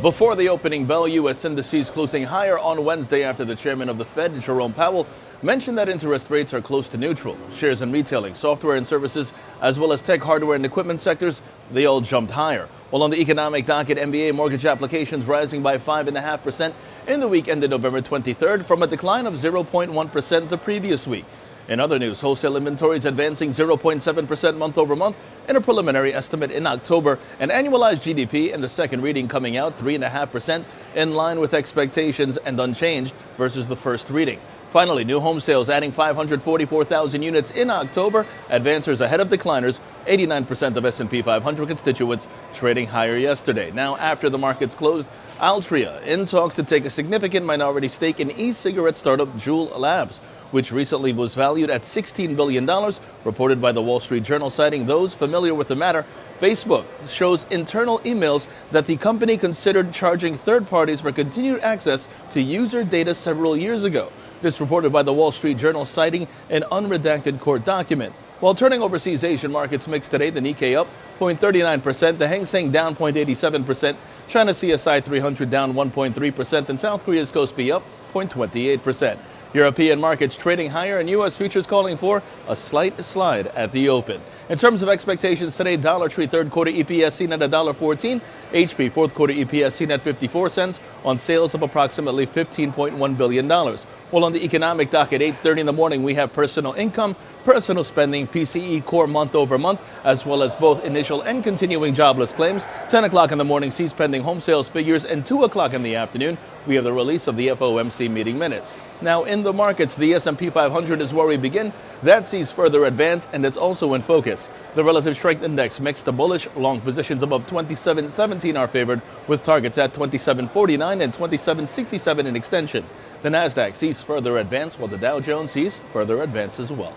Before the opening bell, U.S. indices closing higher on Wednesday after the chairman of the Fed, Jerome Powell, mentioned that interest rates are close to neutral. Shares in retailing, software and services, as well as tech, hardware and equipment sectors, they all jumped higher. While on the economic docket, MBA mortgage applications rising by 5.5% in the week ended November 23rd from a decline of 0.1% the previous week. In other news, wholesale inventories advancing 0.7% month over month in a preliminary estimate in October, and annualized GDP in the second reading coming out 3.5% in line with expectations and unchanged versus the first reading. Finally, new home sales adding 544,000 units in October, advancers ahead of decliners, 89% of SP500 constituents trading higher yesterday. Now, after the markets closed, Altria in talks to take a significant minority stake in e-cigarette startup Juul Labs, which recently was valued at $16 billion, reported by the Wall Street Journal, citing those familiar with the matter. Facebook shows internal emails that the company considered charging third parties for continued access to user data several years ago. This reported by the Wall Street Journal, citing an unredacted court document. While turning overseas, Asian markets mixed today. The Nikkei up 0.39%, the Hang Seng down 0.87%, China CSI 300 down 1.3%, and South Korea's Kospi up 0.28%. European markets trading higher, and U.S. futures calling for a slight slide at the open. In terms of expectations today, Dollar Tree third quarter EPS seen at $1.14, HP fourth quarter EPS seen at 54 cents on sales of approximately $15.1 billion. While on the economic docket, 8:30 in the morning, we have personal income, personal spending, PCE core month over month, as well as both initial and continuing jobless claims. 10 o'clock in the morning sees pending home sales figures, and 2 o'clock in the afternoon, we have the release of the FOMC meeting minutes. Now, in the markets, the SP500 is where we begin. That sees further advance, and it's also in focus. The relative strength index mixed to bullish. Long positions above 27.17 are favored, with targets at 27.49 and 27.67 in extension. The Nasdaq sees further advance, while the Dow Jones sees further advance as well.